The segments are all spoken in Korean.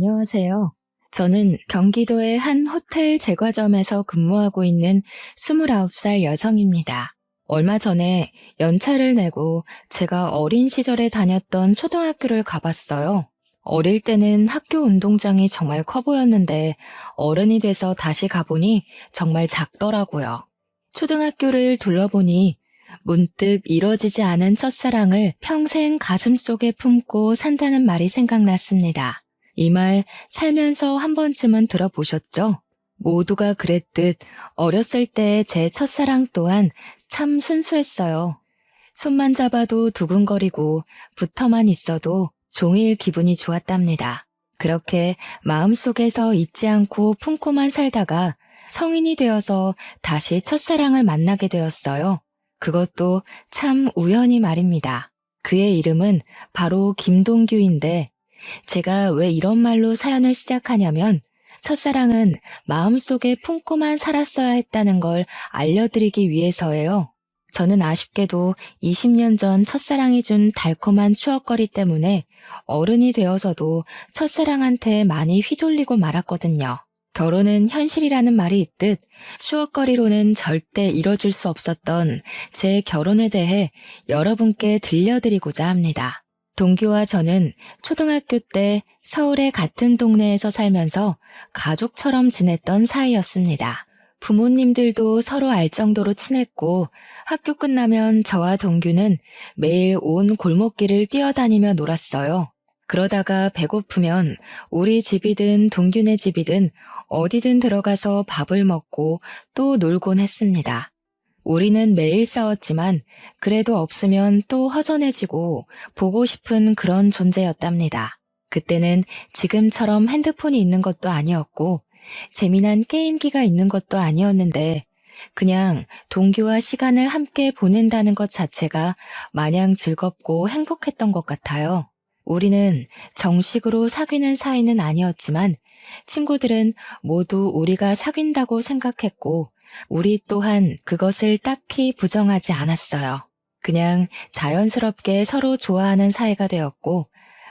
안녕하세요. 저는 경기도의 한 호텔 제과점에서 근무하고 있는 29살 여성입니다. 얼마 전에 연차를 내고 제가 어린 시절에 다녔던 초등학교를 가봤어요. 어릴 때는 학교 운동장이 정말 커 보였는데 어른이 돼서 다시 가보니 정말 작더라고요. 초등학교를 둘러보니 문득 이뤄지지 않은 첫사랑을 평생 가슴속에 품고 산다는 말이 생각났습니다. 이 말 살면서 한 번쯤은 들어보셨죠? 모두가 그랬듯 어렸을 때 제 첫사랑 또한 참 순수했어요. 손만 잡아도 두근거리고 붙어만 있어도 종일 기분이 좋았답니다. 그렇게 마음속에서 잊지 않고 품고만 살다가 성인이 되어서 다시 첫사랑을 만나게 되었어요. 그것도 참 우연히 말입니다. 그의 이름은 바로 김동규인데 제가 왜 이런 말로 사연을 시작하냐면 첫사랑은 마음속에 품고만 살았어야 했다는 걸 알려드리기 위해서예요. 저는 아쉽게도 20년 전 첫사랑이 준 달콤한 추억거리 때문에 어른이 되어서도 첫사랑한테 많이 휘둘리고 말았거든요. 결혼은 현실이라는 말이 있듯 추억거리로는 절대 이뤄줄 수 없었던 제 결혼에 대해 여러분께 들려드리고자 합니다. 동규와 저는 초등학교 때 서울의 같은 동네에서 살면서 가족처럼 지냈던 사이였습니다. 부모님들도 서로 알 정도로 친했고 학교 끝나면 저와 동규는 매일 온 골목길을 뛰어다니며 놀았어요. 그러다가 배고프면 우리 집이든 동규네 집이든 어디든 들어가서 밥을 먹고 또 놀곤 했습니다. 우리는 매일 싸웠지만 그래도 없으면 또 허전해지고 보고 싶은 그런 존재였답니다. 그때는 지금처럼 핸드폰이 있는 것도 아니었고 재미난 게임기가 있는 것도 아니었는데 그냥 동규와 시간을 함께 보낸다는 것 자체가 마냥 즐겁고 행복했던 것 같아요. 우리는 정식으로 사귀는 사이는 아니었지만 친구들은 모두 우리가 사귄다고 생각했고 우리 또한 그것을 딱히 부정하지 않았어요. 그냥 자연스럽게 서로 좋아하는 사이가 되었고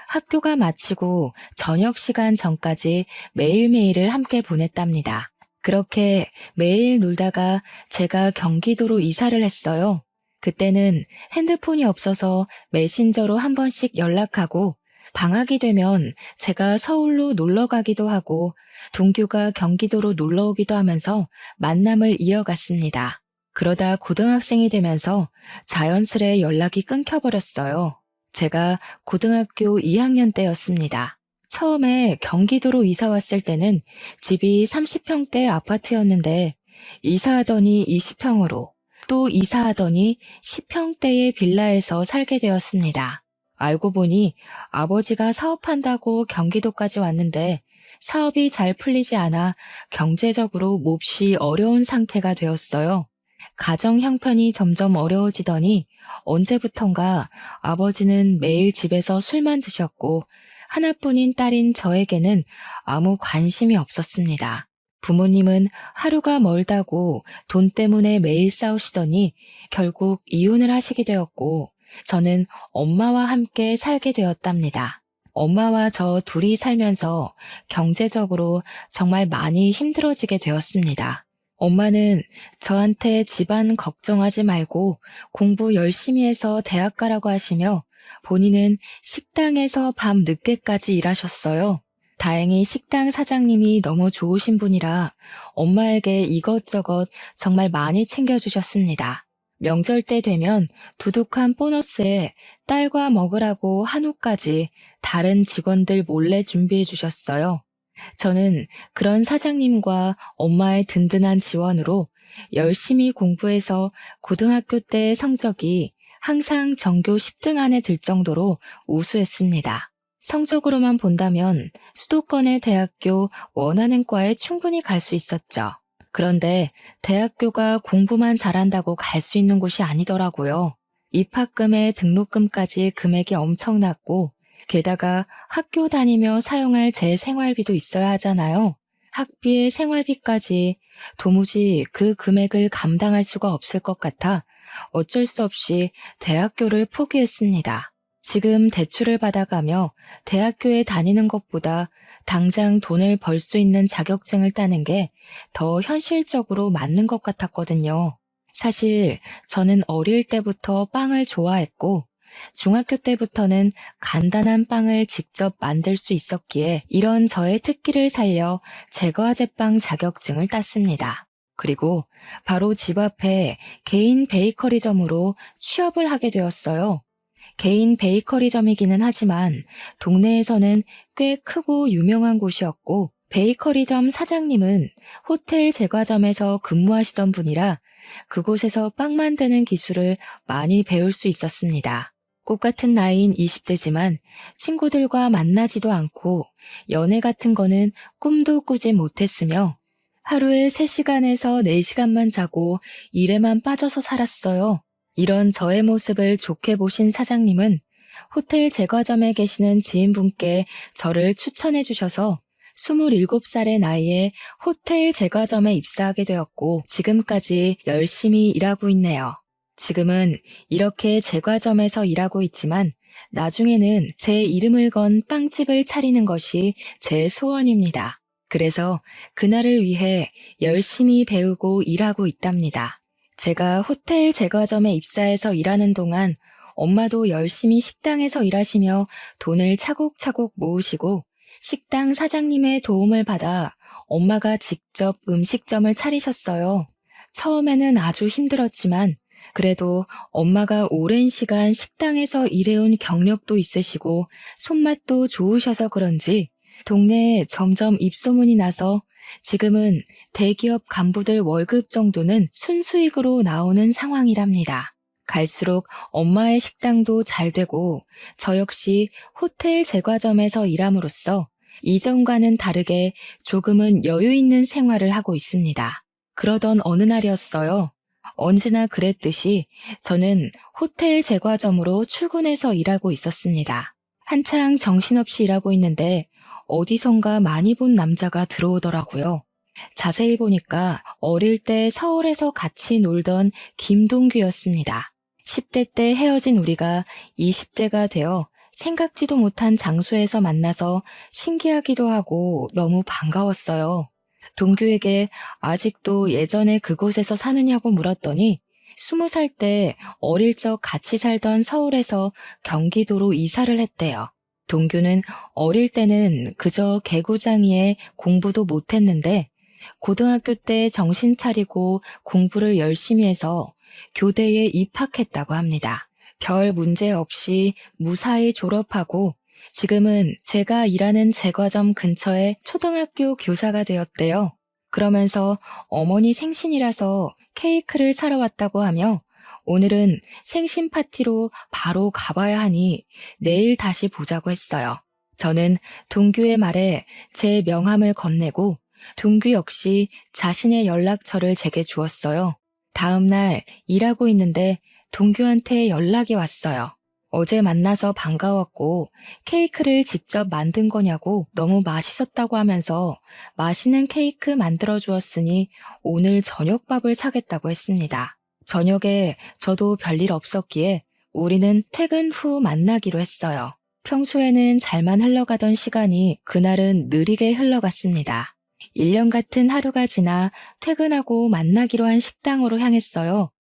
학교가 마치고 저녁 시간 전까지 매일매일을 함께 보냈답니다. 그렇게 매일 놀다가 제가 경기도로 이사를 했어요. 그때는 핸드폰이 없어서 메신저로 한 번씩 연락하고 방학이 되면 제가 서울로 놀러 가기도 하고 동규가 경기도로 놀러 오기도 하면서 만남을 이어갔습니다. 그러다 고등학생이 되면서 자연스레 연락이 끊겨버렸어요. 제가 고등학교 2학년 때였습니다. 처음에 경기도로 이사 왔을 때는 집이 30평대 아파트였는데 이사하더니 20평으로 또 이사하더니 10평대의 빌라에서 살게 되었습니다. 알고 보니 아버지가 사업한다고 경기도까지 왔는데 사업이 잘 풀리지 않아 경제적으로 몹시 어려운 상태가 되었어요. 가정 형편이 점점 어려워지더니 언제부턴가 아버지는 매일 집에서 술만 드셨고 하나뿐인 딸인 저에게는 아무 관심이 없었습니다. 부모님은 하루가 멀다고 돈 때문에 매일 싸우시더니 결국 이혼을 하시게 되었고 저는 엄마와 함께 살게 되었답니다. 엄마와 저 둘이 살면서 경제적으로 정말 많이 힘들어지게 되었습니다. 엄마는 저한테 집안 걱정하지 말고 공부 열심히 해서 대학 가라고 하시며 본인은 식당에서 밤 늦게까지 일하셨어요. 다행히 식당 사장님이 너무 좋으신 분이라 엄마에게 이것저것 정말 많이 챙겨주셨습니다. 명절 때 되면 두둑한 보너스에 딸과 먹으라고 한우까지 다른 직원들 몰래 준비해 주셨어요. 저는 그런 사장님과 엄마의 든든한 지원으로 열심히 공부해서 고등학교 때 성적이 항상 전교 10등 안에 들 정도로 우수했습니다. 성적으로만 본다면 수도권의 대학교 원하는 과에 충분히 갈 수 있었죠. 그런데 대학교가 공부만 잘한다고 갈 수 있는 곳이 아니더라고요. 입학금에 등록금까지 금액이 엄청났고 게다가 학교 다니며 사용할 제 생활비도 있어야 하잖아요. 학비에 생활비까지 도무지 그 금액을 감당할 수가 없을 것 같아 어쩔 수 없이 대학교를 포기했습니다. 지금 대출을 받아가며 대학교에 다니는 것보다 당장 돈을 벌 수 있는 자격증을 따는 게 더 현실적으로 맞는 것 같았거든요. 사실 저는 어릴 때부터 빵을 좋아했고 중학교 때부터는 간단한 빵을 직접 만들 수 있었기에 이런 저의 특기를 살려 제과제빵 자격증을 땄습니다. 그리고 바로 집 앞에 개인 베이커리점으로 취업을 하게 되었어요. 개인 베이커리점이기는 하지만 동네에서는 꽤 크고 유명한 곳이었고 베이커리점 사장님은 호텔 제과점에서 근무하시던 분이라 그곳에서 빵 만드는 기술을 많이 배울 수 있었습니다. 꽃같은 나이인 20대지만 친구들과 만나지도 않고 연애 같은 거는 꿈도 꾸지 못했으며 하루에 3시간에서 4시간만 자고 일에만 빠져서 살았어요. 이런 저의 모습을 좋게 보신 사장님은 호텔 제과점에 계시는 지인분께 저를 추천해 주셔서 27살의 나이에 호텔 제과점에 입사하게 되었고 지금까지 열심히 일하고 있네요. 지금은 이렇게 제과점에서 일하고 있지만 나중에는 제 이름을 건 빵집을 차리는 것이 제 소원입니다. 그래서 그날을 위해 열심히 배우고 일하고 있답니다. 제가 호텔 제과점에 입사해서 일하는 동안 엄마도 열심히 식당에서 일하시며 돈을 차곡차곡 모으시고 식당 사장님의 도움을 받아 엄마가 직접 음식점을 차리셨어요. 처음에는 아주 힘들었지만 그래도 엄마가 오랜 시간 식당에서 일해온 경력도 있으시고 손맛도 좋으셔서 그런지 동네에 점점 입소문이 나서 지금은 대기업 간부들 월급 정도는 순수익으로 나오는 상황이랍니다. 갈수록 엄마의 식당도 잘 되고 저 역시 호텔 제과점에서 일함으로써 이전과는 다르게 조금은 여유 있는 생활을 하고 있습니다. 그러던 어느 날이었어요. 언제나 그랬듯이 저는 호텔 제과점으로 출근해서 일하고 있었습니다. 한창 정신없이 일하고 있는데 어디선가 많이 본 남자가 들어오더라고요. 자세히 보니까 어릴 때 서울에서 같이 놀던 김동규였습니다. 10대 때 헤어진 우리가 20대가 되어 생각지도 못한 장소에서 만나서 신기하기도 하고 너무 반가웠어요. 동규에게 아직도 예전에 그곳에서 사느냐고 물었더니 20살 때 어릴 적 같이 살던 서울에서 경기도로 이사를 했대요. 동규는 어릴 때는 그저 개구장이에 공부도 못했는데 고등학교 때 정신 차리고 공부를 열심히 해서 교대에 입학했다고 합니다. 별 문제 없이 무사히 졸업하고 지금은 제가 일하는 제과점 근처에 초등학교 교사가 되었대요. 그러면서 어머니 생신이라서 케이크를 사러 왔다고 하며 오늘은 생신 파티로 바로 가봐야 하니 내일 다시 보자고 했어요. 저는 동규의 말에 제 명함을 건네고 동규 역시 자신의 연락처를 제게 주었어요. 다음 날 일하고 있는데 동규한테 연락이 왔어요. 어제 만나서 반가웠고 케이크를 직접 만든 거냐고 너무 맛있었다고 하면서 맛있는 케이크 만들어 주었으니 오늘 저녁밥을 사겠다고 했습니다. 저녁에 저도 별일 없었기에 우리는 퇴근 후 만나기로 했어요. 평소에는 잘만 흘러가던 시간이 그날은 느리게 흘러갔습니다. 1년 같은 하루가 지나 퇴근하고 만나기로 한 식당으로 향했어요.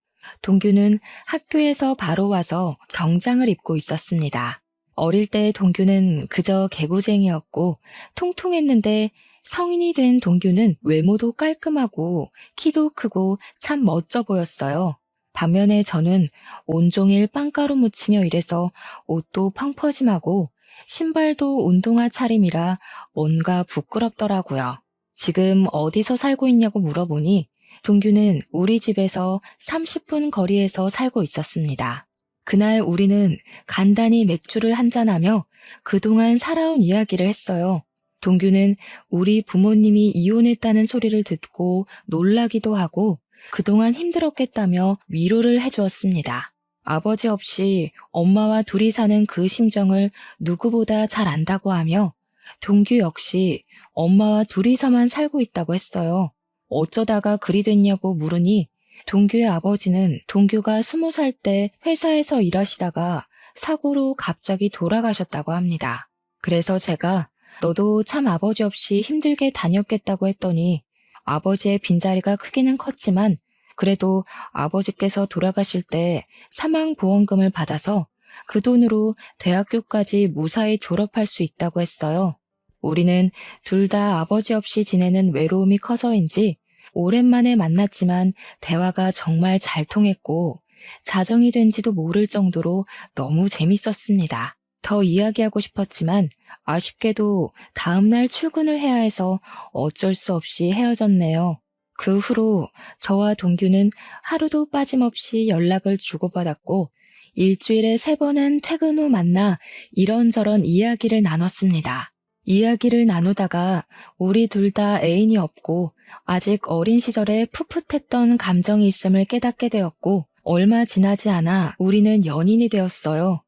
동규는 학교에서 바로 와서 정장을 입고 있었습니다. 어릴 때 동규는 그저 개구쟁이였고 통통했는데 성인이 된 동규는 외모도 깔끔하고 키도 크고 참 멋져 보였어요. 반면에 저는 온종일 빵가루 묻히며 일해서 옷도 펑퍼짐하고 신발도 운동화 차림이라 뭔가 부끄럽더라고요. 지금 어디서 살고 있냐고 물어보니 동규는 우리 집에서 30분 거리에서 살고 있었습니다. 그날 우리는 간단히 맥주를 한잔하며 그동안 살아온 이야기를 했어요. 동규는 우리 부모님이 이혼했다는 소리를 듣고 놀라기도 하고 그동안 힘들었겠다며 위로를 해주었습니다. 아버지 없이 엄마와 둘이 사는 그 심정을 누구보다 잘 안다고 하며 동규 역시 엄마와 둘이서만 살고 있다고 했어요. 어쩌다가 그리 됐냐고 물으니 동규의 아버지는 동규가 20살 때 회사에서 일하시다가 사고로 갑자기 돌아가셨다고 합니다. 그래서 제가 너도 참 아버지 없이 힘들게 다녔겠다고 했더니 아버지의 빈자리가 크기는 컸지만 그래도 아버지께서 돌아가실 때 사망보험금을 받아서 그 돈으로 대학교까지 무사히 졸업할 수 있다고 했어요. 우리는 둘 다 아버지 없이 지내는 외로움이 커서인지 오랜만에 만났지만 대화가 정말 잘 통했고 자정이 된지도 모를 정도로 너무 재밌었습니다. 더 이야기하고 싶었지만 아쉽게도 다음날 출근을 해야 해서 어쩔 수 없이 헤어졌네요. 그 후로 저와 동규는 하루도 빠짐없이 연락을 주고받았고 일주일에 3번은 퇴근 후 만나 이런저런 이야기를 나눴습니다. 이야기를 나누다가 우리 둘 다 애인이 없고 아직 어린 시절에 풋풋했던 감정이 있음을 깨닫게 되었고 얼마 지나지 않아 우리는 연인이 되었어요.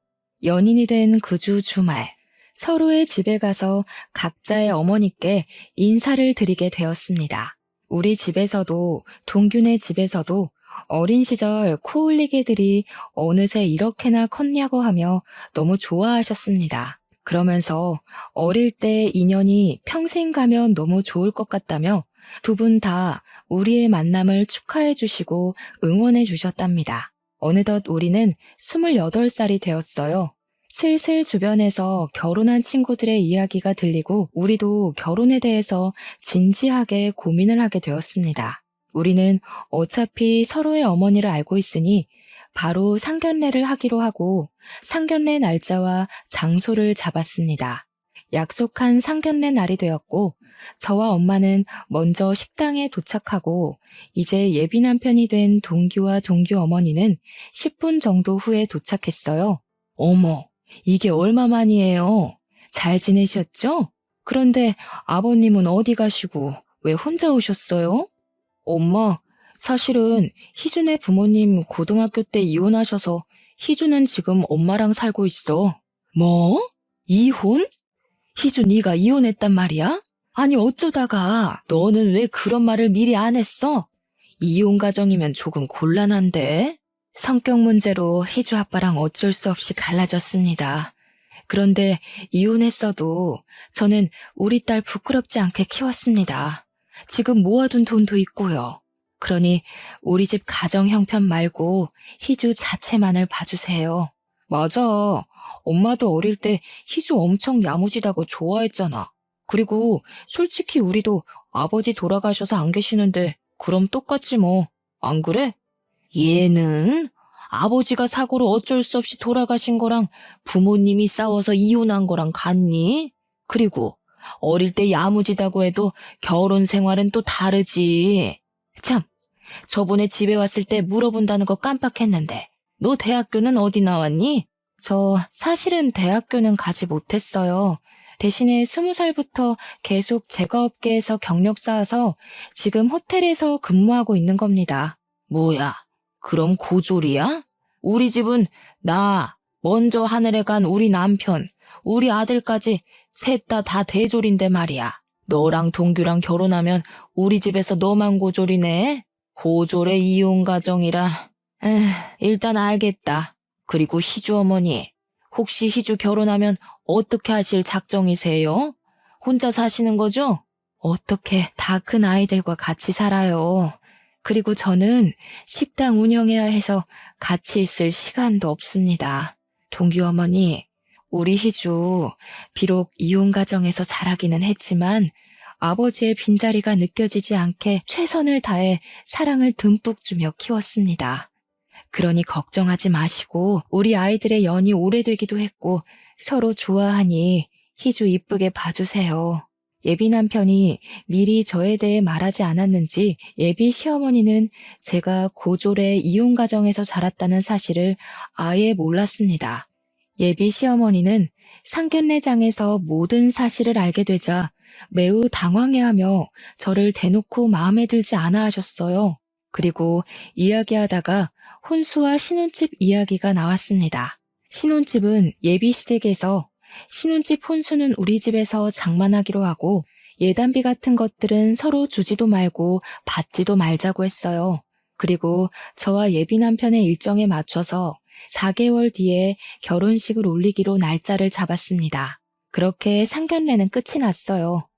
연인이 된 그 주 주말 서로의 집에 가서 각자의 어머니께 인사를 드리게 되었습니다. 우리 집에서도 동균의 집에서도 어린 시절 코올리개들이 어느새 이렇게나 컸냐고 하며 너무 좋아하셨습니다. 그러면서 어릴 때 인연이 평생 가면 너무 좋을 것 같다며 두 분 다 우리의 만남을 축하해 주시고 응원해 주셨답니다. 어느덧 우리는 28살이 되었어요. 슬슬 주변에서 결혼한 친구들의 이야기가 들리고 우리도 결혼에 대해서 진지하게 고민을 하게 되었습니다. 우리는 어차피 서로의 어머니를 알고 있으니 바로 상견례를 하기로 하고 상견례 날짜와 장소를 잡았습니다. 약속한 상견례 날이 되었고 저와 엄마는 먼저 식당에 도착하고 이제 예비 남편이 된 동규와 동규 어머니는 10분 정도 후에 도착했어요. 어머, 이게 얼마만이에요? 잘 지내셨죠? 그런데 아버님은 어디 가시고 왜 혼자 오셨어요? 엄마, 사실은 희준의 부모님 고등학교 때 이혼하셔서 희준은 지금 엄마랑 살고 있어. 뭐? 이혼? 희준 네가 이혼했단 말이야? 아니 어쩌다가 너는 왜 그런 말을 미리 안 했어? 이혼 가정이면 조금 곤란한데? 성격 문제로 희주 아빠랑 어쩔 수 없이 갈라졌습니다. 그런데 이혼했어도 저는 우리 딸 부끄럽지 않게 키웠습니다. 지금 모아둔 돈도 있고요. 그러니 우리 집 가정 형편 말고 희주 자체만을 봐주세요. 맞아. 엄마도 어릴 때 희주 엄청 야무지다고 좋아했잖아. 그리고 솔직히 우리도 아버지 돌아가셔서 안 계시는데 그럼 똑같지 뭐. 안 그래? 얘는 아버지가 사고로 어쩔 수 없이 돌아가신 거랑 부모님이 싸워서 이혼한 거랑 같니? 그리고 어릴 때 야무지다고 해도 결혼 생활은 또 다르지. 참, 저번에 집에 왔을 때 물어본다는 거 깜빡했는데 너 대학교는 어디 나왔니? 저 사실은 대학교는 가지 못했어요. 대신에 20살부터 계속 제과업계에서 경력 쌓아서 지금 호텔에서 근무하고 있는 겁니다. 뭐야, 그럼 고졸이야? 우리 집은 나, 먼저 하늘에 간 우리 남편, 우리 아들까지 셋 다 대졸인데 말이야. 너랑 동규랑 결혼하면 우리 집에서 너만 고졸이네. 고졸의 이혼 가정이라. 일단 알겠다. 그리고 희주 어머니, 혹시 희주 결혼하면 어떻게 하실 작정이세요? 혼자 사시는 거죠? 어떻게 다 큰 아이들과 같이 살아요. 그리고 저는 식당 운영해야 해서 같이 있을 시간도 없습니다. 동규 어머니, 우리 희주 비록 이혼 가정에서 자라기는 했지만 아버지의 빈자리가 느껴지지 않게 최선을 다해 사랑을 듬뿍 주며 키웠습니다. 그러니 걱정하지 마시고 우리 아이들의 연이 오래되기도 했고 서로 좋아하니 희주 이쁘게 봐주세요. 예비 남편이 미리 저에 대해 말하지 않았는지 예비 시어머니는 제가 고졸의 이혼 가정에서 자랐다는 사실을 아예 몰랐습니다. 예비 시어머니는 상견례장에서 모든 사실을 알게 되자 매우 당황해하며 저를 대놓고 마음에 들지 않아 하셨어요. 그리고 이야기하다가 혼수와 신혼집 이야기가 나왔습니다. 신혼집은 예비 시댁에서 신혼집 혼수는 우리 집에서 장만하기로 하고 예단비 같은 것들은 서로 주지도 말고 받지도 말자고 했어요. 그리고 저와 예비 남편의 일정에 맞춰서 4개월 뒤에 결혼식을 올리기로 날짜를 잡았습니다. 그렇게 상견례는 끝이 났어요.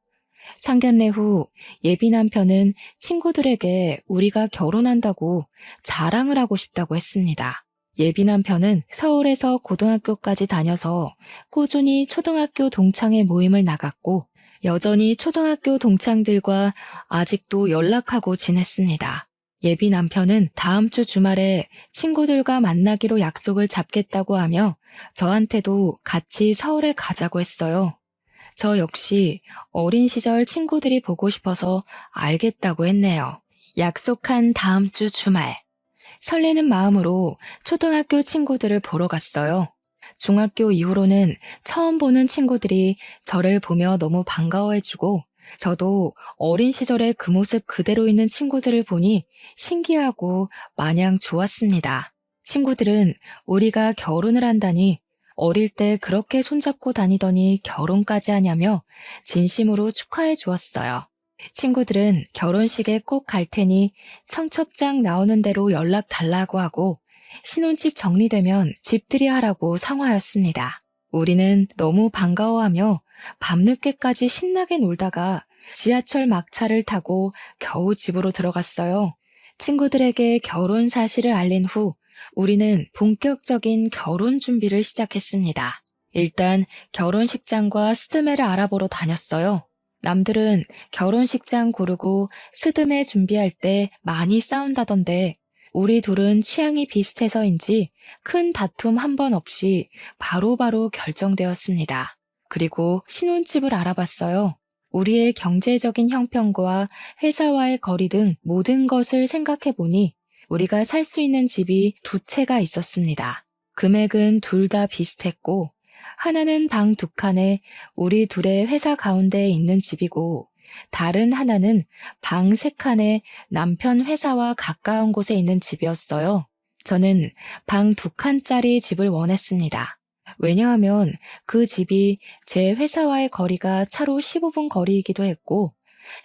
상견례 후 예비 남편은 친구들에게 우리가 결혼한다고 자랑을 하고 싶다고 했습니다. 예비 남편은 서울에서 고등학교까지 다녀서 꾸준히 초등학교 동창회 모임을 나갔고 여전히 초등학교 동창들과 아직도 연락하고 지냈습니다. 예비 남편은 다음 주 주말에 친구들과 만나기로 약속을 잡겠다고 하며 저한테도 같이 서울에 가자고 했어요. 저 역시 어린 시절 친구들이 보고 싶어서 알겠다고 했네요. 약속한 다음 주 주말. 설레는 마음으로 초등학교 친구들을 보러 갔어요. 중학교 이후로는 처음 보는 친구들이 저를 보며 너무 반가워해주고 저도 어린 시절의 그 모습 그대로 있는 친구들을 보니 신기하고 마냥 좋았습니다. 친구들은 우리가 결혼을 한다니 어릴 때 그렇게 손잡고 다니더니 결혼까지 하냐며 진심으로 축하해 주었어요. 친구들은 결혼식에 꼭 갈 테니 청첩장 나오는 대로 연락 달라고 하고 신혼집 정리되면 집들이 하라고 상화였습니다. 우리는 너무 반가워하며 밤늦게까지 신나게 놀다가 지하철 막차를 타고 겨우 집으로 들어갔어요. 친구들에게 결혼 사실을 알린 후 우리는 본격적인 결혼 준비를 시작했습니다. 일단 결혼식장과 스드메를 알아보러 다녔어요. 남들은 결혼식장 고르고 스드메 준비할 때 많이 싸운다던데 우리 둘은 취향이 비슷해서인지 큰 다툼 한 번 없이 바로바로 결정되었습니다. 그리고 신혼집을 알아봤어요. 우리의 경제적인 형편과 회사와의 거리 등 모든 것을 생각해보니 우리가 살 수 있는 집이 두 채가 있었습니다. 금액은 둘 다 비슷했고 하나는 방 두 칸에 우리 둘의 회사 가운데에 있는 집이고 다른 하나는 방 세 칸에 남편 회사와 가까운 곳에 있는 집이었어요. 저는 방 두 칸짜리 집을 원했습니다. 왜냐하면 그 집이 제 회사와의 거리가 차로 15분 거리이기도 했고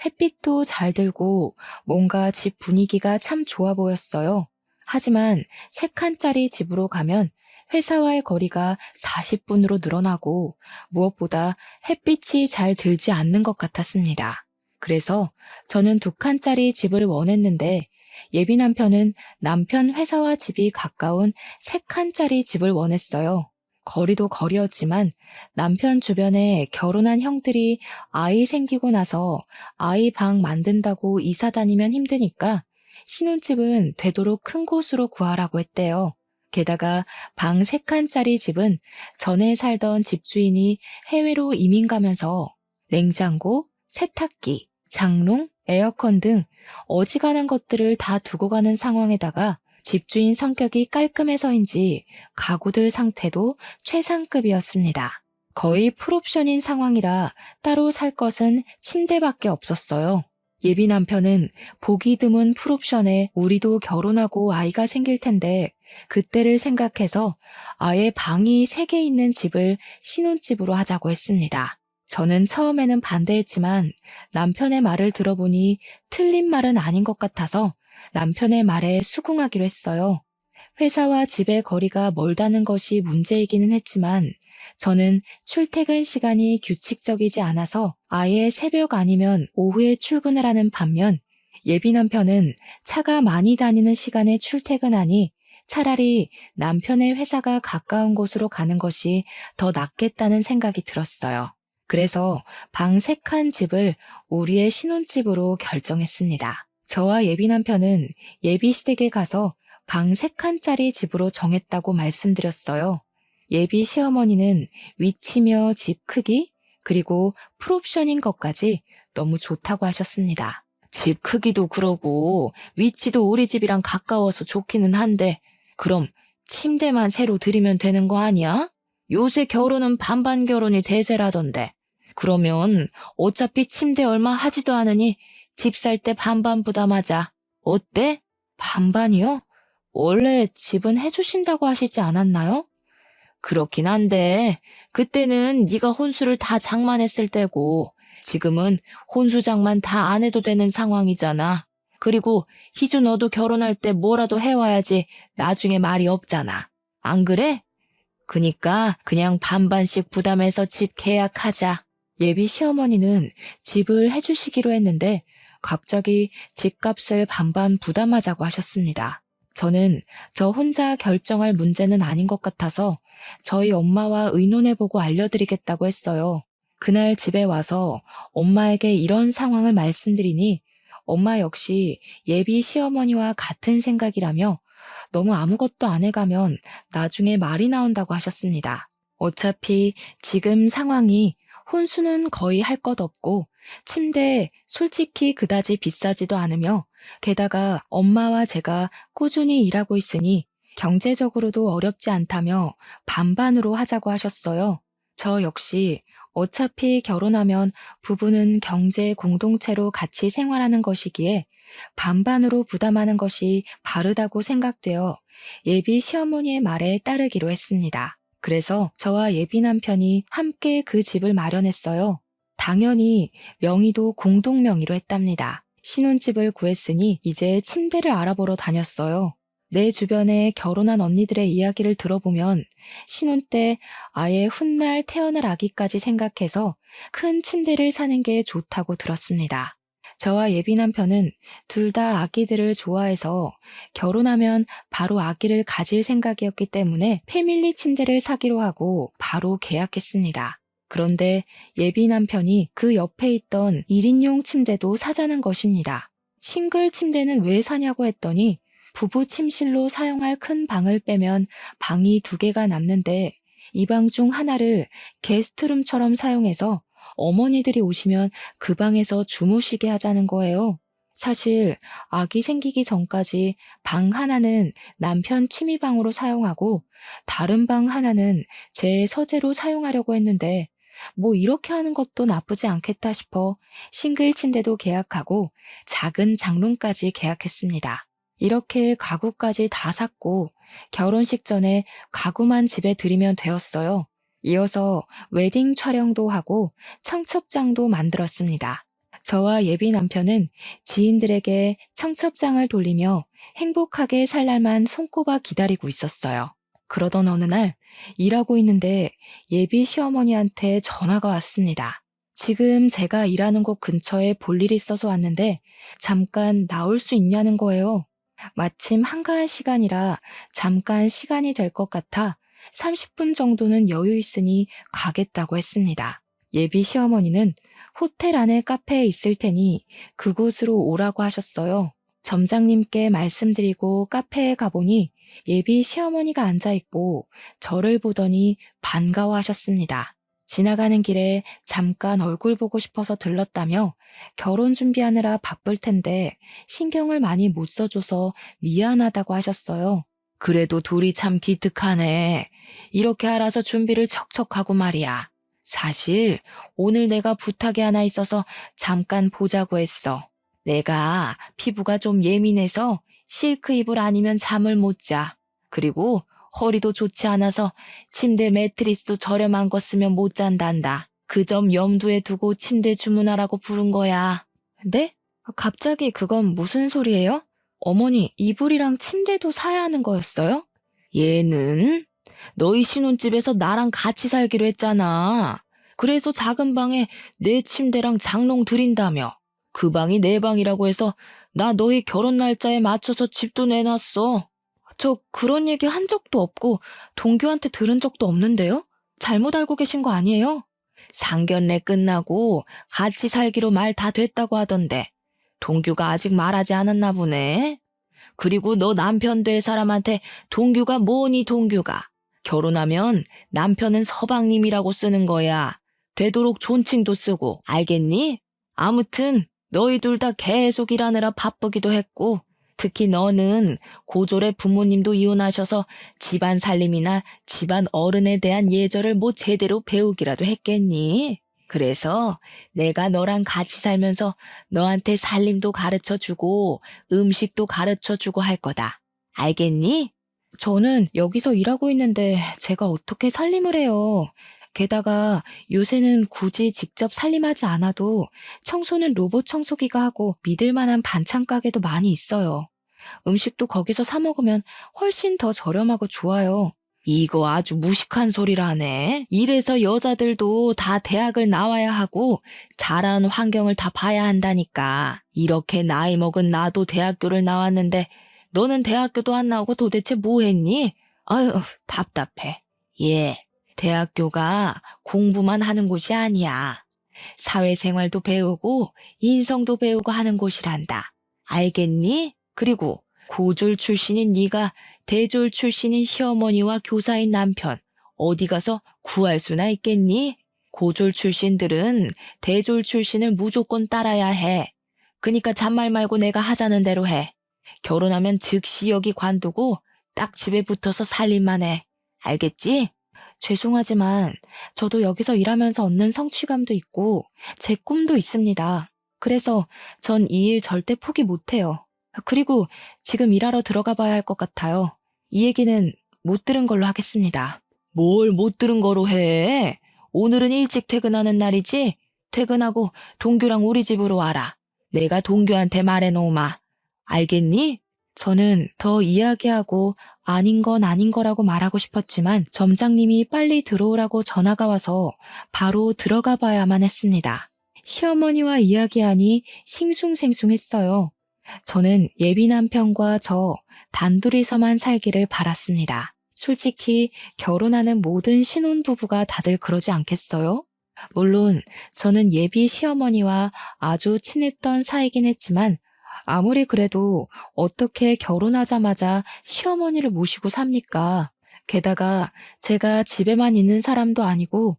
햇빛도 잘 들고 뭔가 집 분위기가 참 좋아 보였어요. 하지만 세 칸짜리 집으로 가면 회사와의 거리가 40분으로 늘어나고 무엇보다 햇빛이 잘 들지 않는 것 같았습니다. 그래서 저는 두 칸짜리 집을 원했는데 예비 남편은 남편 회사와 집이 가까운 세 칸짜리 집을 원했어요. 거리도 거리였지만 남편 주변에 결혼한 형들이 아이 생기고 나서 아이 방 만든다고 이사 다니면 힘드니까 신혼집은 되도록 큰 곳으로 구하라고 했대요. 게다가 방 세 칸짜리 집은 전에 살던 집주인이 해외로 이민 가면서 냉장고, 세탁기, 장롱, 에어컨 등 어지간한 것들을 다 두고 가는 상황에다가 집주인 성격이 깔끔해서인지 가구들 상태도 최상급이었습니다. 거의 풀옵션인 상황이라 따로 살 것은 침대밖에 없었어요. 예비 남편은 보기 드문 풀옵션에 우리도 결혼하고 아이가 생길 텐데 그때를 생각해서 아예 방이 3개 있는 집을 신혼집으로 하자고 했습니다. 저는 처음에는 반대했지만 남편의 말을 들어보니 틀린 말은 아닌 것 같아서 남편의 말에 수긍하기로 했어요. 회사와 집의 거리가 멀다는 것이 문제이기는 했지만 저는 출퇴근 시간이 규칙적이지 않아서 아예 새벽 아니면 오후에 출근을 하는 반면 예비 남편은 차가 많이 다니는 시간에 출퇴근하니 차라리 남편의 회사가 가까운 곳으로 가는 것이 더 낫겠다는 생각이 들었어요. 그래서 방 3칸 집을 우리의 신혼집으로 결정했습니다. 저와 예비 남편은 예비 시댁에 가서 방 3칸짜리 집으로 정했다고 말씀드렸어요. 예비 시어머니는 위치며 집 크기, 그리고 풀옵션인 것까지 너무 좋다고 하셨습니다. 집 크기도 그러고 위치도 우리 집이랑 가까워서 좋기는 한데 그럼 침대만 새로 들이면 되는 거 아니야? 요새 결혼은 반반 결혼이 대세라던데. 그러면 어차피 침대 얼마 하지도 않으니 집 살 때 반반 부담하자. 어때? 반반이요? 원래 집은 해주신다고 하시지 않았나요? 그렇긴 한데 그때는 네가 혼수를 다 장만했을 때고 지금은 혼수 장만 다 안 해도 되는 상황이잖아. 그리고 희주 너도 결혼할 때 뭐라도 해와야지 나중에 말이 없잖아. 안 그래? 그니까 그냥 반반씩 부담해서 집 계약하자. 예비 시어머니는 집을 해주시기로 했는데 갑자기 집값을 반반 부담하자고 하셨습니다. 저는 저 혼자 결정할 문제는 아닌 것 같아서 저희 엄마와 의논해보고 알려드리겠다고 했어요. 그날 집에 와서 엄마에게 이런 상황을 말씀드리니 엄마 역시 예비 시어머니와 같은 생각이라며 너무 아무것도 안 해가면 나중에 말이 나온다고 하셨습니다. 어차피 지금 상황이 혼수는 거의 할 것 없고 침대 솔직히 그다지 비싸지도 않으며 게다가 엄마와 제가 꾸준히 일하고 있으니 경제적으로도 어렵지 않다며 반반으로 하자고 하셨어요. 저 역시 어차피 결혼하면 부부는 경제 공동체로 같이 생활하는 것이기에 반반으로 부담하는 것이 바르다고 생각되어 예비 시어머니의 말에 따르기로 했습니다. 그래서 저와 예비 남편이 함께 그 집을 마련했어요. 당연히 명의도 공동 명의로 했답니다. 신혼집을 구했으니 이제 침대를 알아보러 다녔어요. 내 주변에 결혼한 언니들의 이야기를 들어보면 신혼 때 아예 훗날 태어날 아기까지 생각해서 큰 침대를 사는 게 좋다고 들었습니다. 저와 예비 남편은 둘 다 아기들을 좋아해서 결혼하면 바로 아기를 가질 생각이었기 때문에 패밀리 침대를 사기로 하고 바로 계약했습니다. 그런데 예비 남편이 그 옆에 있던 1인용 침대도 사자는 것입니다. 싱글 침대는 왜 사냐고 했더니 부부 침실로 사용할 큰 방을 빼면 방이 2개가 남는데 이 방 중 하나를 게스트룸처럼 사용해서 어머니들이 오시면 그 방에서 주무시게 하자는 거예요. 사실 아기 생기기 전까지 방 하나는 남편 취미방으로 사용하고 다른 방 하나는 제 서재로 사용하려고 했는데 뭐 이렇게 하는 것도 나쁘지 않겠다 싶어 싱글 침대도 계약하고 작은 장롱까지 계약했습니다. 이렇게 가구까지 다 샀고 결혼식 전에 가구만 집에 들이면 되었어요. 이어서 웨딩 촬영도 하고 청첩장도 만들었습니다. 저와 예비 남편은 지인들에게 청첩장을 돌리며 행복하게 살 날만 손꼽아 기다리고 있었어요. 그러던 어느 날 일하고 있는데 예비 시어머니한테 전화가 왔습니다. 지금 제가 일하는 곳 근처에 볼 일이 있어서 왔는데 잠깐 나올 수 있냐는 거예요. 마침 한가한 시간이라 잠깐 시간이 될 것 같아 30분 정도는 여유 있으니 가겠다고 했습니다. 예비 시어머니는 호텔 안에 카페에 있을 테니 그곳으로 오라고 하셨어요. 점장님께 말씀드리고 카페에 가보니 예비 시어머니가 앉아있고 저를 보더니 반가워하셨습니다. 지나가는 길에 잠깐 얼굴 보고 싶어서 들렀다며 결혼 준비하느라 바쁠 텐데 신경을 많이 못 써줘서 미안하다고 하셨어요. 그래도 둘이 참 기특하네. 이렇게 알아서 준비를 척척하고 말이야. 사실 오늘 내가 부탁이 하나 있어서 잠깐 보자고 했어. 내가 피부가 좀 예민해서 실크 이불 아니면 잠을 못 자. 그리고 허리도 좋지 않아서 침대 매트리스도 저렴한 거 쓰면 못 잔단다. 그 점 염두에 두고 침대 주문하라고 부른 거야. 네? 갑자기 그건 무슨 소리예요? 어머니, 이불이랑 침대도 사야 하는 거였어요? 얘는 너희 신혼집에서 나랑 같이 살기로 했잖아. 그래서 작은 방에 내 침대랑 장롱 드린다며. 그 방이 내 방이라고 해서 나 너희 결혼 날짜에 맞춰서 집도 내놨어. 저 그런 얘기 한 적도 없고 동규한테 들은 적도 없는데요? 잘못 알고 계신 거 아니에요? 상견례 끝나고 같이 살기로 말 다 됐다고 하던데 동규가 아직 말하지 않았나 보네. 그리고 너 남편 될 사람한테 동규가 뭐니 동규가. 결혼하면 남편은 서방님이라고 쓰는 거야. 되도록 존칭도 쓰고 알겠니? 아무튼 너희 둘 다 계속 일하느라 바쁘기도 했고 특히 너는 고졸의 부모님도 이혼하셔서 집안 살림이나 집안 어른에 대한 예절을 뭐 제대로 배우기라도 했겠니? 그래서 내가 너랑 같이 살면서 너한테 살림도 가르쳐주고 음식도 가르쳐주고 할 거다. 알겠니? 저는 여기서 일하고 있는데 제가 어떻게 살림을 해요. 게다가 요새는 굳이 직접 살림하지 않아도 청소는 로봇 청소기가 하고 믿을 만한 반찬 가게도 많이 있어요. 음식도 거기서 사 먹으면 훨씬 더 저렴하고 좋아요. 이거 아주 무식한 소리라네. 이래서 여자들도 다 대학을 나와야 하고 자라는 환경을 다 봐야 한다니까. 이렇게 나이 먹은 나도 대학교를 나왔는데 너는 대학교도 안 나오고 도대체 뭐 했니? 아유, 답답해. 예, 대학교가 공부만 하는 곳이 아니야. 사회생활도 배우고 인성도 배우고 하는 곳이란다. 알겠니? 그리고 고졸 출신인 네가 대졸 출신인 시어머니와 교사인 남편 어디 가서 구할 수나 있겠니? 고졸 출신들은 대졸 출신을 무조건 따라야 해. 그니까 잔말 말고 내가 하자는 대로 해. 결혼하면 즉시 여기 관두고 딱 집에 붙어서 살림만 해. 알겠지? 죄송하지만 저도 여기서 일하면서 얻는 성취감도 있고 제 꿈도 있습니다. 그래서 전 이 일 절대 포기 못해요. 그리고 지금 일하러 들어가 봐야 할 것 같아요. 이 얘기는 못 들은 걸로 하겠습니다. 뭘 못 들은 거로 해? 오늘은 일찍 퇴근하는 날이지? 퇴근하고 동규랑 우리 집으로 와라. 내가 동규한테 말해놓으마. 알겠니? 저는 더 이야기하고 아닌 건 아닌 거라고 말하고 싶었지만 점장님이 빨리 들어오라고 전화가 와서 바로 들어가 봐야만 했습니다. 시어머니와 이야기하니 싱숭생숭했어요. 저는 예비 남편과 저 단둘이서만 살기를 바랐습니다. 솔직히 결혼하는 모든 신혼부부가 다들 그러지 않겠어요? 물론 저는 예비 시어머니와 아주 친했던 사이긴 했지만 아무리 그래도 어떻게 결혼하자마자 시어머니를 모시고 삽니까? 게다가 제가 집에만 있는 사람도 아니고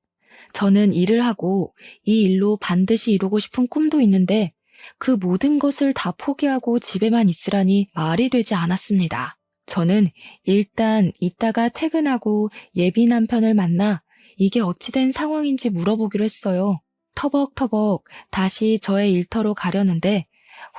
저는 일을 하고 이 일로 반드시 이루고 싶은 꿈도 있는데 그 모든 것을 다 포기하고 집에만 있으라니 말이 되지 않았습니다. 저는 일단 이따가 퇴근하고 예비 남편을 만나 이게 어찌된 상황인지 물어보기로 했어요. 터벅터벅 다시 저의 일터로 가려는데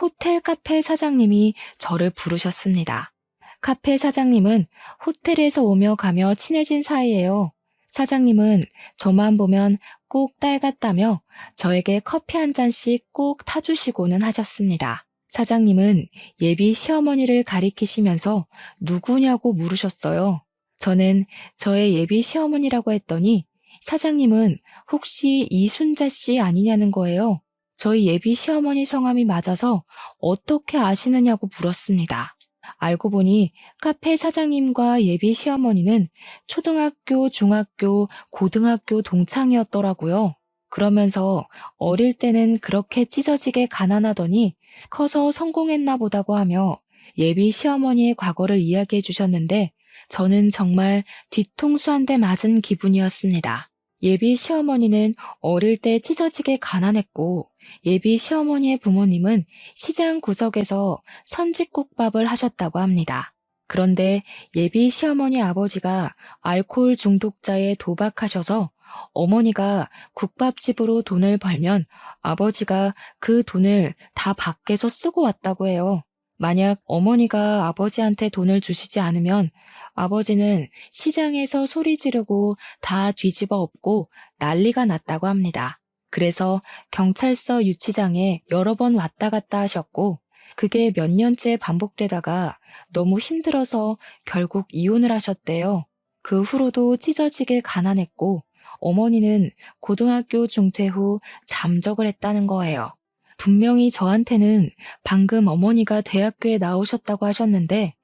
호텔 카페 사장님이 저를 부르셨습니다. 카페 사장님은 호텔에서 오며 가며 친해진 사이예요. 사장님은 저만 보면 꼭 딸 같다며 저에게 커피 한 잔씩 꼭 타주시고는 하셨습니다. 사장님은 예비 시어머니를 가리키시면서 누구냐고 물으셨어요. 저는 저의 예비 시어머니라고 했더니 사장님은 혹시 이순자 씨 아니냐는 거예요. 저희 예비 시어머니 성함이 맞아서 어떻게 아시느냐고 물었습니다. 알고 보니 카페 사장님과 예비 시어머니는 초등학교, 중학교, 고등학교 동창이었더라고요. 그러면서 어릴 때는 그렇게 찢어지게 가난하더니 커서 성공했나 보다고 하며 예비 시어머니의 과거를 이야기해 주셨는데 저는 정말 뒤통수 한 대 맞은 기분이었습니다. 예비 시어머니는 어릴 때 찢어지게 가난했고 예비 시어머니의 부모님은 시장 구석에서 선짓국밥을 하셨다고 합니다. 그런데 예비 시어머니 아버지가 알코올 중독자에 도박하셔서 어머니가 국밥집으로 돈을 벌면 아버지가 그 돈을 다 밖에서 쓰고 왔다고 해요. 만약 어머니가 아버지한테 돈을 주시지 않으면 아버지는 시장에서 소리 지르고 다 뒤집어 엎고 난리가 났다고 합니다. 그래서 경찰서 유치장에 여러 번 왔다 갔다 하셨고 그게 몇 년째 반복되다가 너무 힘들어서 결국 이혼을 하셨대요. 그 후로도 찢어지게 가난했고 어머니는 고등학교 중퇴 후 잠적을 했다는 거예요. 분명히 저한테는 방금 어머니가 대학교에 나오셨다고 하셨는데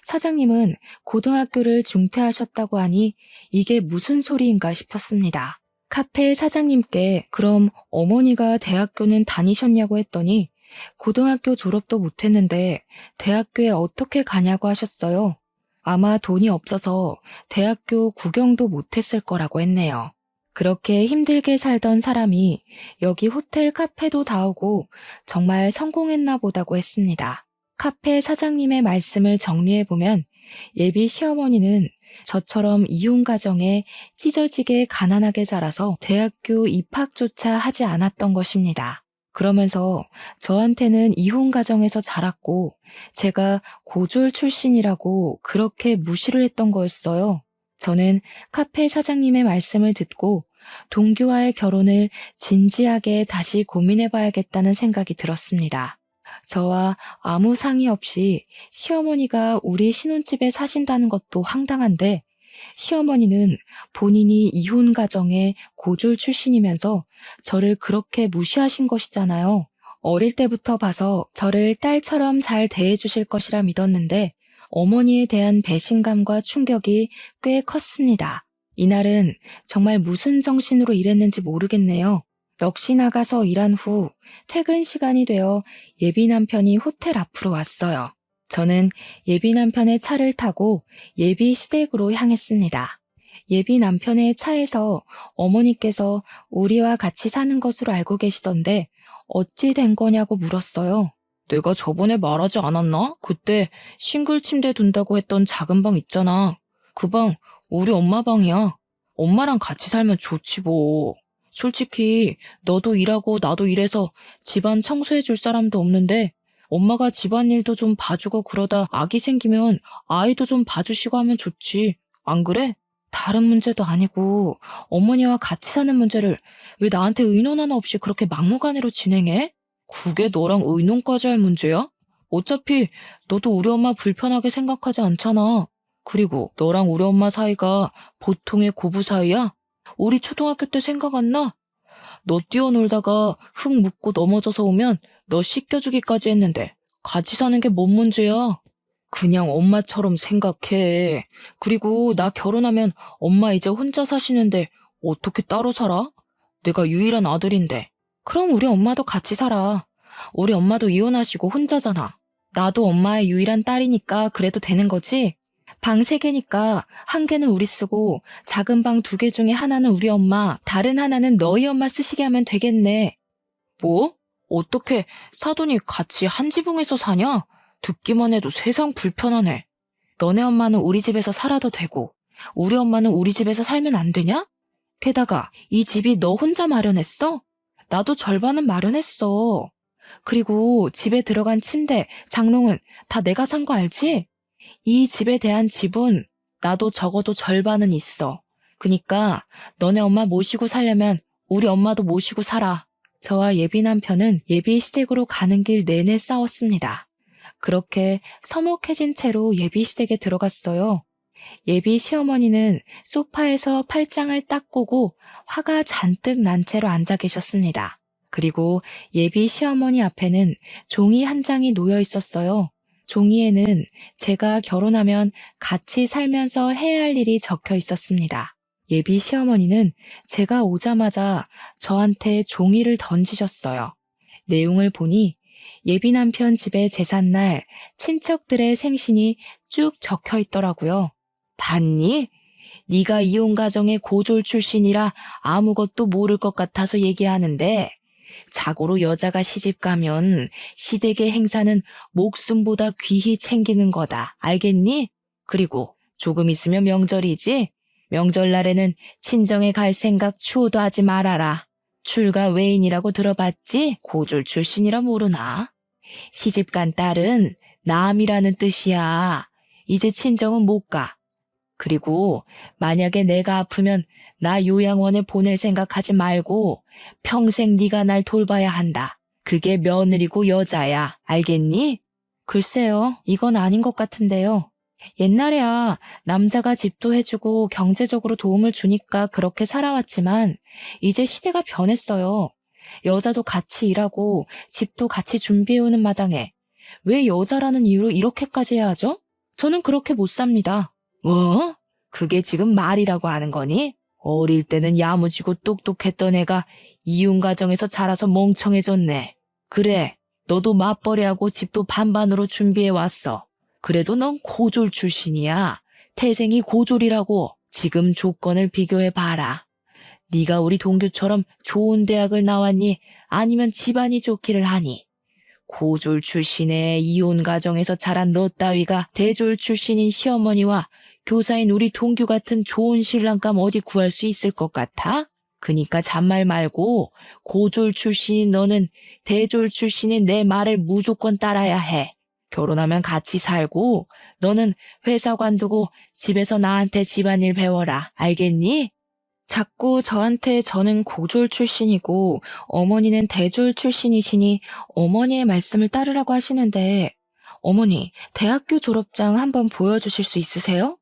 사장님은 고등학교를 중퇴하셨다고 하니 이게 무슨 소리인가 싶었습니다. 카페 사장님께 그럼 어머니가 대학교는 다니셨냐고 했더니 고등학교 졸업도 못했는데 대학교에 어떻게 가냐고 하셨어요. 아마 돈이 없어서 대학교 구경도 못했을 거라고 했네요. 그렇게 힘들게 살던 사람이 여기 호텔 카페도 다오고 정말 성공했나 보다고 했습니다. 카페 사장님의 말씀을 정리해보면 예비 시어머니는 저처럼 이혼 가정에 찢어지게 가난하게 자라서 대학교 입학조차 하지 않았던 것입니다. 그러면서 저한테는 이혼 가정에서 자랐고 제가 고졸 출신이라고 그렇게 무시를 했던 거였어요. 저는 카페 사장님의 말씀을 듣고 동규와의 결혼을 진지하게 다시 고민해봐야겠다는 생각이 들었습니다. 저와 아무 상의 없이 시어머니가 우리 신혼집에 사신다는 것도 황당한데 시어머니는 본인이 이혼 가정의 고졸 출신이면서 저를 그렇게 무시하신 것이잖아요. 어릴 때부터 봐서 저를 딸처럼 잘 대해주실 것이라 믿었는데 어머니에 대한 배신감과 충격이 꽤 컸습니다. 이날은 정말 무슨 정신으로 일했는지 모르겠네요. 넋이 나가서 일한 후 퇴근 시간이 되어 예비 남편이 호텔 앞으로 왔어요. 저는 예비 남편의 차를 타고 예비 시댁으로 향했습니다. 예비 남편의 차에서 어머니께서 우리와 같이 사는 것으로 알고 계시던데 어찌 된 거냐고 물었어요. 내가 저번에 말하지 않았나? 그때 싱글 침대 둔다고 했던 작은 방 있잖아. 그 방 우리 엄마 방이야. 엄마랑 같이 살면 좋지 뭐. 솔직히 너도 일하고 나도 일해서 집안 청소해 줄 사람도 없는데 엄마가 집안일도 좀 봐주고 그러다 아기 생기면 아이도 좀 봐주시고 하면 좋지. 안 그래? 다른 문제도 아니고 어머니와 같이 사는 문제를 왜 나한테 의논 하나 없이 그렇게 막무가내로 진행해? 그게 너랑 의논까지 할 문제야? 어차피 너도 우리 엄마 불편하게 생각하지 않잖아. 그리고 너랑 우리 엄마 사이가 보통의 고부 사이야? 우리 초등학교 때 생각 안 나? 너 뛰어놀다가 흙 묻고 넘어져서 오면 너 씻겨주기까지 했는데 같이 사는 게 뭔 문제야? 그냥 엄마처럼 생각해. 그리고 나 결혼하면 엄마 이제 혼자 사시는데 어떻게 따로 살아? 내가 유일한 아들인데. 그럼 우리 엄마도 같이 살아. 우리 엄마도 이혼하시고 혼자잖아. 나도 엄마의 유일한 딸이니까 그래도 되는 거지? 방 3개니까 한 개는 우리 쓰고 작은 방 2개 중에 하나는 우리 엄마, 다른 하나는 너희 엄마 쓰시게 하면 되겠네. 뭐? 어떻게 사돈이 같이 한 지붕에서 사냐? 듣기만 해도 세상 불편하네. 너네 엄마는 우리 집에서 살아도 되고 우리 엄마는 우리 집에서 살면 안 되냐? 게다가 이 집이 너 혼자 마련했어? 나도 절반은 마련했어. 그리고 집에 들어간 침대, 장롱은 다 내가 산 거 알지? 이 집에 대한 지분 나도 적어도 절반은 있어. 그니까 너네 엄마 모시고 살려면 우리 엄마도 모시고 살아. 저와 예비 남편은 예비 시댁으로 가는 길 내내 싸웠습니다. 그렇게 서먹해진 채로 예비 시댁에 들어갔어요. 예비 시어머니는 소파에서 팔짱을 딱 꼬고 화가 잔뜩 난 채로 앉아 계셨습니다. 그리고 예비 시어머니 앞에는 종이 한 장이 놓여 있었어요. 종이에는 제가 결혼하면 같이 살면서 해야 할 일이 적혀 있었습니다. 예비 시어머니는 제가 오자마자 저한테 종이를 던지셨어요. 내용을 보니 예비 남편 집의 제삿날 친척들의 생신이 쭉 적혀 있더라고요. 봤니? 네가 이혼 가정의 고졸 출신이라 아무것도 모를 것 같아서 얘기하는데 자고로 여자가 시집 가면 시댁의 행사는 목숨보다 귀히 챙기는 거다. 알겠니? 그리고 조금 있으면 명절이지? 명절날에는 친정에 갈 생각 추호도 하지 말아라. 출가 외인이라고 들어봤지? 고졸 출신이라 모르나? 시집간 딸은 남이라는 뜻이야. 이제 친정은 못 가. 그리고 만약에 내가 아프면 나 요양원에 보낼 생각하지 말고 평생 네가 날 돌봐야 한다. 그게 며느리고 여자야. 알겠니? 글쎄요, 이건 아닌 것 같은데요. 옛날에야 남자가 집도 해주고 경제적으로 도움을 주니까 그렇게 살아왔지만 이제 시대가 변했어요. 여자도 같이 일하고 집도 같이 준비해오는 마당에 왜 여자라는 이유로 이렇게까지 해야 하죠? 저는 그렇게 못 삽니다. 뭐? 그게 지금 말이라고 하는 거니? 어릴 때는 야무지고 똑똑했던 애가 이혼 가정에서 자라서 멍청해졌네. 그래, 너도 맞벌이하고 집도 반반으로 준비해왔어. 그래도 넌 고졸 출신이야. 태생이 고졸이라고. 지금 조건을 비교해봐라. 네가 우리 동규처럼 좋은 대학을 나왔니? 아니면 집안이 좋기를 하니? 고졸 출신의 이혼 가정에서 자란 너 따위가 대졸 출신인 시어머니와 교사인 우리 동규 같은 좋은 신랑감 어디 구할 수 있을 것 같아? 그니까 잔말 말고 고졸 출신인 너는 대졸 출신인 내 말을 무조건 따라야 해. 결혼하면 같이 살고 너는 회사 관두고 집에서 나한테 집안일 배워라. 알겠니? 자꾸 저한테 저는 고졸 출신이고 어머니는 대졸 출신이시니 어머니의 말씀을 따르라고 하시는데 어머니, 대학교 졸업장 한번 보여주실 수 있으세요?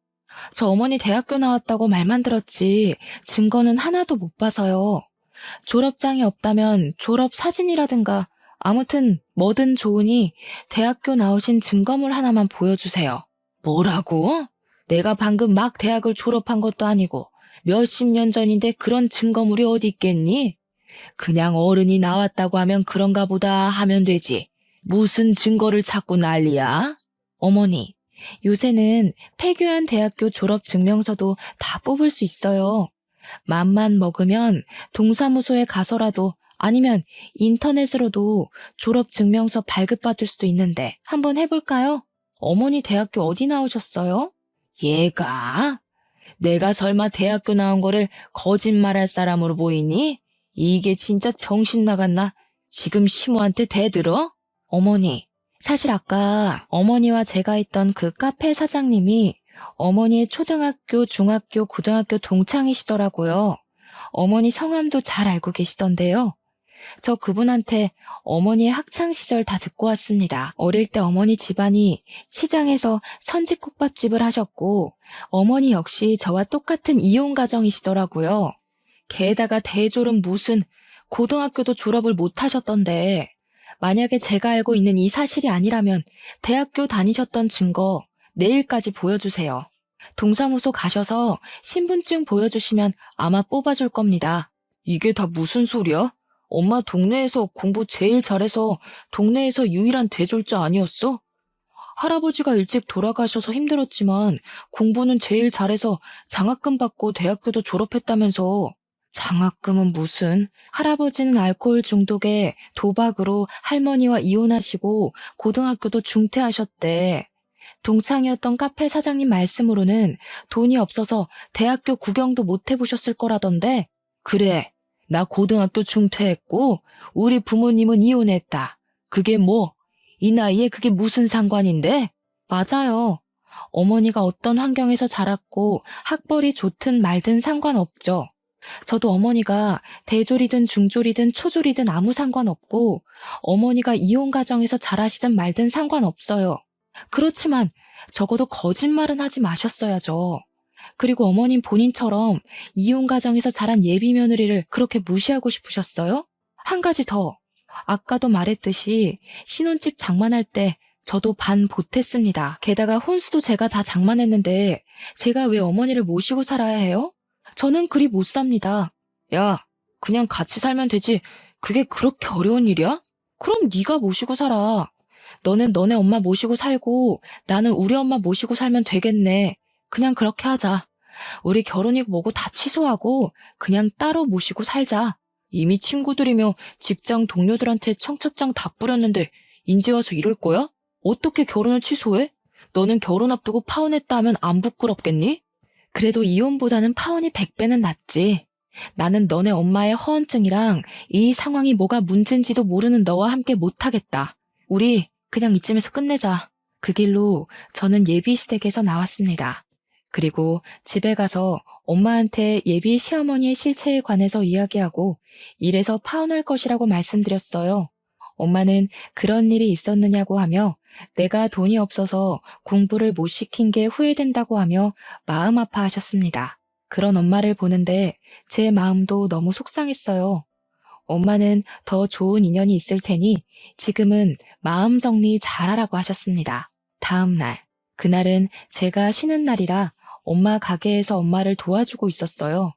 저 어머니 대학교 나왔다고 말만 들었지 증거는 하나도 못 봐서요. 졸업장이 없다면 졸업 사진이라든가 아무튼 뭐든 좋으니 대학교 나오신 증거물 하나만 보여주세요. 뭐라고? 내가 방금 막 대학을 졸업한 것도 아니고 몇십 년 전인데 그런 증거물이 어디 있겠니? 그냥 어른이 나왔다고 하면 그런가 보다 하면 되지. 무슨 증거를 찾고 난리야? 어머니, 요새는 폐교한 대학교 졸업 증명서도 다 뽑을 수 있어요. 맘만 먹으면 동사무소에 가서라도 아니면 인터넷으로도 졸업 증명서 발급받을 수도 있는데 한번 해볼까요? 어머니 대학교 어디 나오셨어요? 얘가? 내가 설마 대학교 나온 거를 거짓말할 사람으로 보이니? 이게 진짜 정신 나갔나? 지금 시모한테 대들어? 어머니, 사실 아까 어머니와 제가 있던 그 카페 사장님이 어머니의 초등학교, 중학교, 고등학교 동창이시더라고요. 어머니 성함도 잘 알고 계시던데요. 저 그분한테 어머니의 학창시절 다 듣고 왔습니다. 어릴 때 어머니 집안이 시장에서 선지국밥집을 하셨고 어머니 역시 저와 똑같은 이혼가정이시더라고요. 게다가 대졸은 무슨 고등학교도 졸업을 못 하셨던데 만약에 제가 알고 있는 이 사실이 아니라면 대학교 다니셨던 증거 내일까지 보여주세요. 동사무소 가셔서 신분증 보여주시면 아마 뽑아줄 겁니다. 이게 다 무슨 소리야? 엄마 동네에서 공부 제일 잘해서 동네에서 유일한 대졸자 아니었어? 할아버지가 일찍 돌아가셔서 힘들었지만 공부는 제일 잘해서 장학금 받고 대학교도 졸업했다면서. 장학금은 무슨? 할아버지는 알코올 중독에 도박으로 할머니와 이혼하시고 고등학교도 중퇴하셨대. 동창이었던 카페 사장님 말씀으로는 돈이 없어서 대학교 구경도 못 해보셨을 거라던데. 그래, 나 고등학교 중퇴했고 우리 부모님은 이혼했다. 그게 뭐? 이 나이에 그게 무슨 상관인데? 맞아요. 어머니가 어떤 환경에서 자랐고 학벌이 좋든 말든 상관없죠. 저도 어머니가 대졸이든 중졸이든 초졸이든 아무 상관없고 어머니가 이혼 가정에서 자라시든 말든 상관없어요. 그렇지만 적어도 거짓말은 하지 마셨어야죠. 그리고 어머님 본인처럼 이혼 가정에서 자란 예비 며느리를 그렇게 무시하고 싶으셨어요? 한 가지 더. 아까도 말했듯이 신혼집 장만할 때 저도 반 보탰습니다. 게다가 혼수도 제가 다 장만했는데 제가 왜 어머니를 모시고 살아야 해요? 저는 그리 못 삽니다. 야, 그냥 같이 살면 되지. 그게 그렇게 어려운 일이야? 그럼 네가 모시고 살아. 너는 너네 엄마 모시고 살고 나는 우리 엄마 모시고 살면 되겠네. 그냥 그렇게 하자. 우리 결혼이고 뭐고 다 취소하고 그냥 따로 모시고 살자. 이미 친구들이며 직장 동료들한테 청첩장 다 뿌렸는데 인제 와서 이럴 거야? 어떻게 결혼을 취소해? 너는 결혼 앞두고 파혼했다 하면 안 부끄럽겠니? 그래도 이혼보다는 파혼이 100배는 낫지. 나는 너네 엄마의 허언증이랑 이 상황이 뭐가 문제인지도 모르는 너와 함께 못하겠다. 우리 그냥 이쯤에서 끝내자. 그 길로 저는 예비시댁에서 나왔습니다. 그리고 집에 가서 엄마한테 예비 시어머니의 실체에 관해서 이야기하고 이래서 파혼할 것이라고 말씀드렸어요. 엄마는 그런 일이 있었느냐고 하며 내가 돈이 없어서 공부를 못 시킨 게 후회된다고 하며 마음 아파하셨습니다. 그런 엄마를 보는데 제 마음도 너무 속상했어요. 엄마는 더 좋은 인연이 있을 테니 지금은 마음 정리 잘하라고 하셨습니다. 다음 날, 그날은 제가 쉬는 날이라 엄마 가게에서 엄마를 도와주고 있었어요.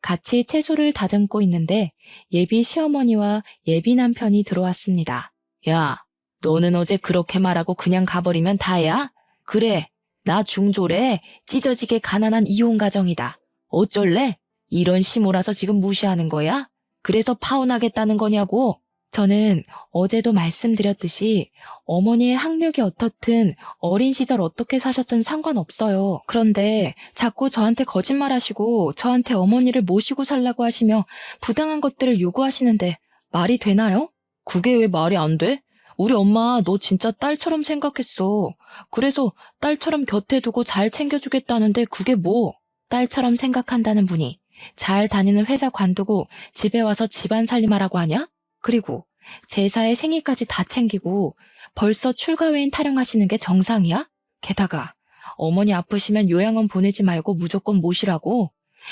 같이 채소를 다듬고 있는데 예비 시어머니와 예비 남편이 들어왔습니다. 야, 너는 어제 그렇게 말하고 그냥 가버리면 다야? 그래, 나 중졸에 찢어지게 가난한 이혼 가정이다. 어쩔래? 이런 시모라서 지금 무시하는 거야? 그래서 파혼하겠다는 거냐고? 저는 어제도 말씀드렸듯이 어머니의 학력이 어떻든 어린 시절 어떻게 사셨든 상관없어요. 그런데 자꾸 저한테 거짓말하시고 저한테 어머니를 모시고 살라고 하시며 부당한 것들을 요구하시는데 말이 되나요? 그게 왜 말이 안 돼? 우리 엄마 너 진짜 딸처럼 생각했어. 그래서 딸처럼 곁에 두고 잘 챙겨주겠다는데 그게 뭐? 딸처럼 생각한다는 분이 잘 다니는 회사 관두고 집에 와서 집안 살림하라고 하냐? 그리고 제사에 생일까지 다 챙기고 벌써 출가 외인 타령하시는 게 정상이야? 게다가 어머니 아프시면 요양원 보내지 말고 무조건 모시라고?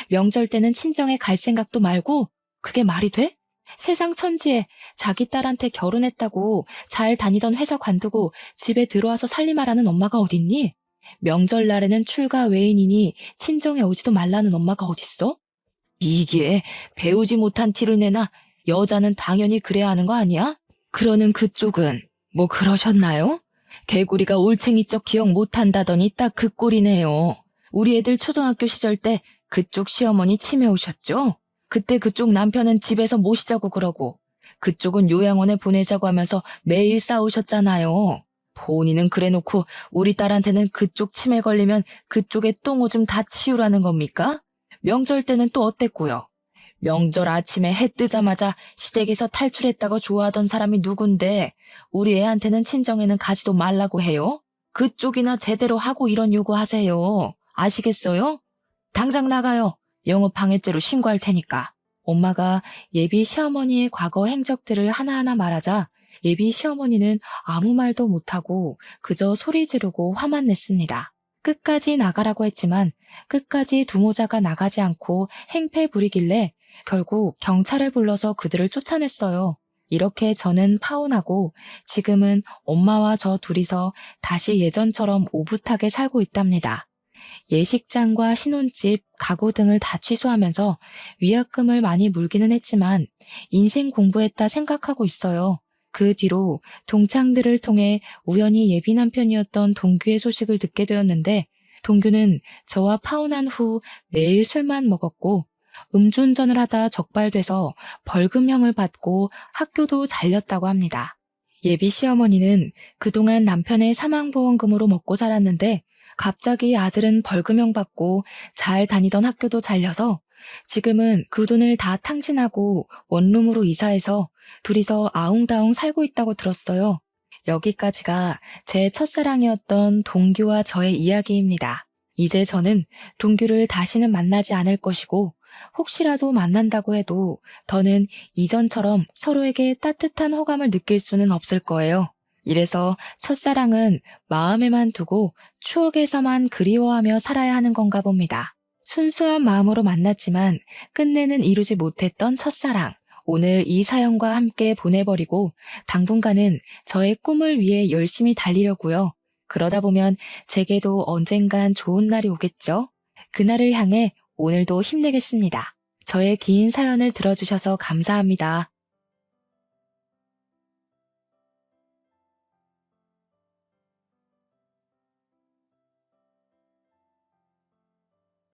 명절 때는 친정에 갈 생각도 말고? 그게 말이 돼? 세상 천지에 자기 딸한테 결혼했다고 잘 다니던 회사 관두고 집에 들어와서 살림하라는 엄마가 어딨니? 명절날에는 출가 외인이니 친정에 오지도 말라는 엄마가 어딨어? 이게 배우지 못한 티를 내나 여자는 당연히 그래야 하는 거 아니야? 그러는 그쪽은 뭐 그러셨나요? 개구리가 올챙이적 기억 못한다더니 딱 그 꼴이네요. 우리 애들 초등학교 시절 때 그쪽 시어머니 치매 오셨죠? 그때 그쪽 남편은 집에서 모시자고 그러고 그쪽은 요양원에 보내자고 하면서 매일 싸우셨잖아요. 본인은 그래놓고 우리 딸한테는 그쪽 치매 걸리면 그쪽에 똥오줌 다 치우라는 겁니까? 명절 때는 또 어땠고요? 명절 아침에 해 뜨자마자 시댁에서 탈출했다고 좋아하던 사람이 누군데 우리 애한테는 친정에는 가지도 말라고 해요? 그쪽이나 제대로 하고 이런 요구하세요. 아시겠어요? 당장 나가요. 영업방해죄로 신고할 테니까. 엄마가 예비 시어머니의 과거 행적들을 하나하나 말하자 예비 시어머니는 아무 말도 못하고 그저 소리 지르고 화만 냈습니다. 끝까지 나가라고 했지만 끝까지 두모자가 나가지 않고 행패 부리길래 결국 경찰을 불러서 그들을 쫓아냈어요. 이렇게 저는 파혼하고 지금은 엄마와 저 둘이서 다시 예전처럼 오붓하게 살고 있답니다. 예식장과 신혼집, 가구 등을 다 취소하면서 위약금을 많이 물기는 했지만 인생 공부했다 생각하고 있어요. 그 뒤로 동창들을 통해 우연히 예비 남편이었던 동규의 소식을 듣게 되었는데 동규는 저와 파혼한 후 매일 술만 먹었고 음주운전을 하다 적발돼서 벌금형을 받고 학교도 잘렸다고 합니다. 예비 시어머니는 그동안 남편의 사망보험금으로 먹고 살았는데 갑자기 아들은 벌금형 받고 잘 다니던 학교도 잘려서 지금은 그 돈을 다 탕진하고 원룸으로 이사해서 둘이서 아웅다웅 살고 있다고 들었어요. 여기까지가 제 첫사랑이었던 동규와 저의 이야기입니다. 이제 저는 동규를 다시는 만나지 않을 것이고 혹시라도 만난다고 해도 더는 이전처럼 서로에게 따뜻한 호감을 느낄 수는 없을 거예요. 이래서 첫사랑은 마음에만 두고 추억에서만 그리워하며 살아야 하는 건가 봅니다. 순수한 마음으로 만났지만 끝내는 이루지 못했던 첫사랑. 오늘 이 사연과 함께 보내버리고 당분간은 저의 꿈을 위해 열심히 달리려고요. 그러다 보면 제게도 언젠간 좋은 날이 오겠죠? 그날을 향해 오늘도 힘내겠습니다. 저의 긴 사연을 들어주셔서 감사합니다.